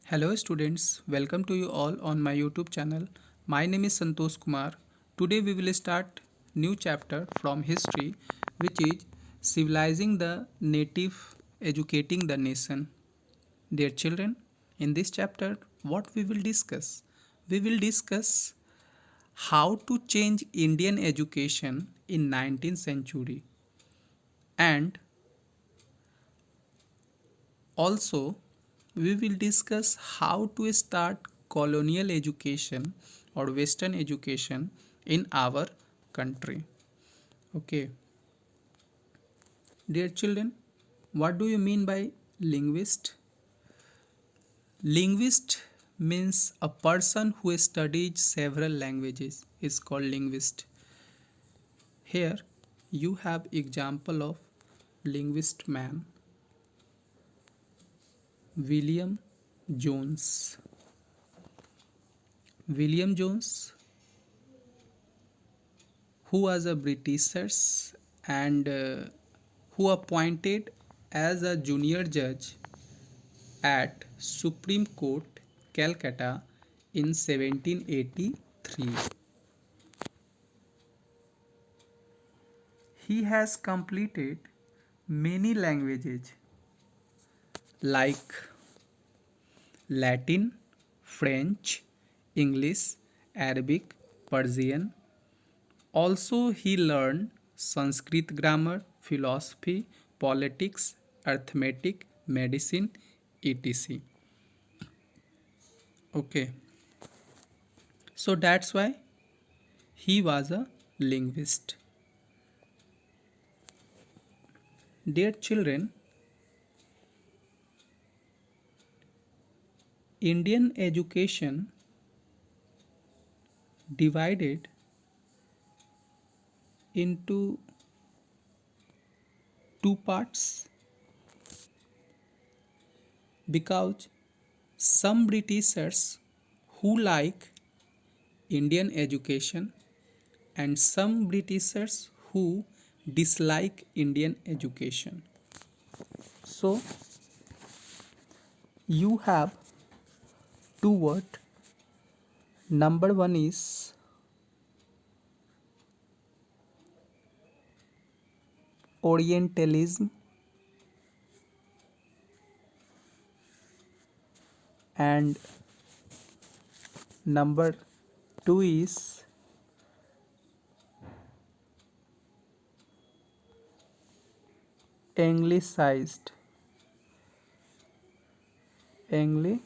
Hello students, welcome to you all on my YouTube channel. My name is Santosh Kumar. Today we will start new chapter from history which is civilizing the native, educating the nation. Dear children, in this chapter what we will discuss? We will discuss how to change Indian education in 19th century and also, we will discuss how to start colonial education or Western education in our country. Okay, dear children, what do you mean by linguist? Linguist means a person who studies several languages is called linguist. Here you have example of linguist man William Jones. William Jones, who was a Britisher and who appointed as a junior judge at Supreme Court, Calcutta in 1783. He has completed many languages like Latin, French, English, Arabic, Persian. Also, he learned Sanskrit grammar, philosophy, politics, arithmetic, medicine, etc. Okay, so that's why he was a linguist. Dear children, Indian education divided into two parts because some Britishers who like Indian education and some Britishers who dislike Indian education. So you have two words. Number one is Orientalism and number two is Anglicized. Anglicized.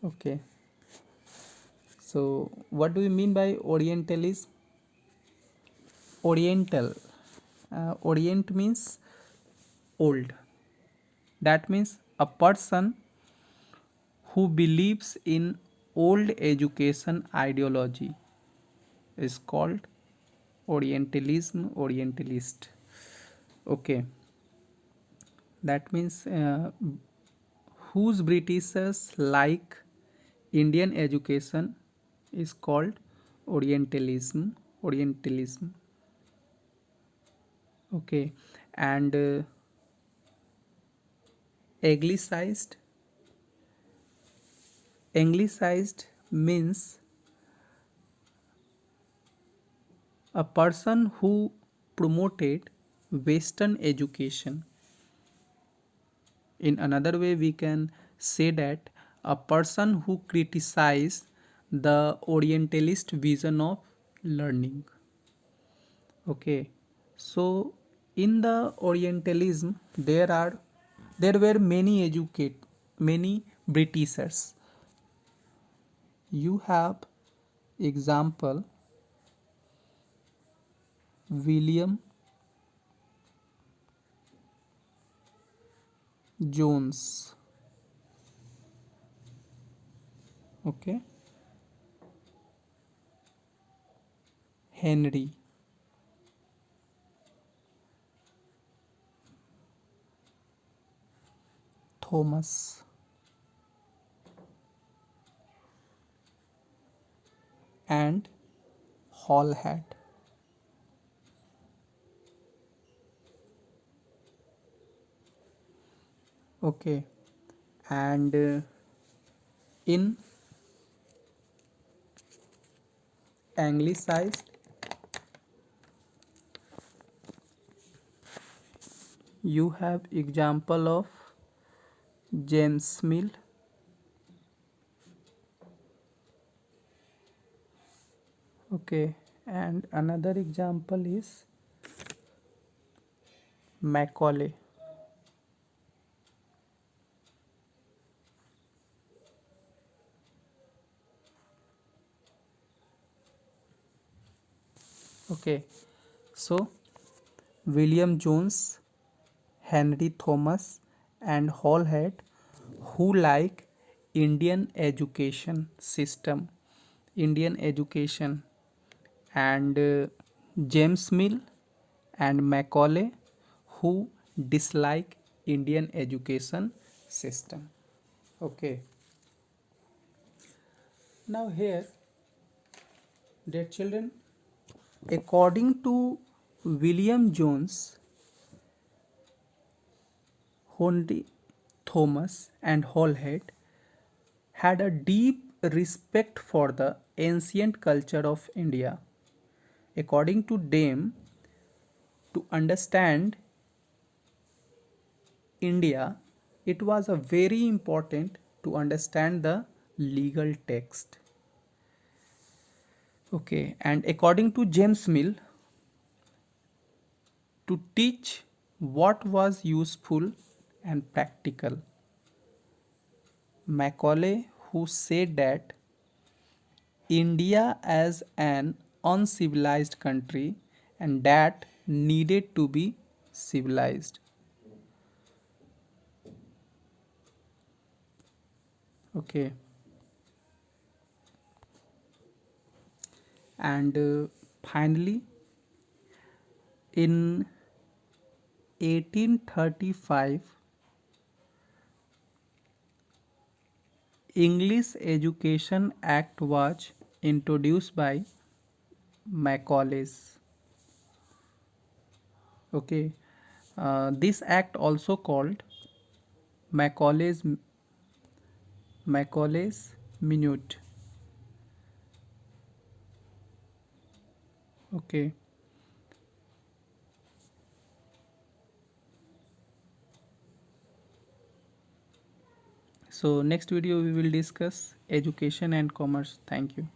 Okay. So what do you mean by Orientalism? Oriental. Orient means old. That means a person who believes in old education ideology is called Orientalism, Orientalist. Okay, that means whose Britishers like Indian education is called Orientalism, Orientalism. Okay, and Anglicized. Anglicized means a person who promoted Western education. In another way, we can say that a person who criticizes the Orientalist vision of learning. Okay, so in the Orientalism, there were many Britishers. You have example William Jones. Okay, Henry, Thomas, and Hallhead. Okay, and in anglicized you have example of James Mill. Okay, and another example is Macaulay. Okay, so William Jones, Henry Thomas, and Halhed, who like Indian education system, Indian education, and James Mill and Macaulay, who dislike Indian education system. Okay, now here, dear children, according to William Jones, Henry Thomas, and Halhed, had a deep respect for the ancient culture of India. According to them, to understand India, it was a very important to understand the legal text. Okay, and according to James Mill, to teach what was useful and practical. Macaulay, who said that India as an uncivilized country and that needed to be civilized. Okay, and finally, in 1835, English Education Act was introduced by Macaulay's. Okay, this act also called Macaulay's Macaulay's Minute. Okay, so next video we will discuss education and commerce. Thank you.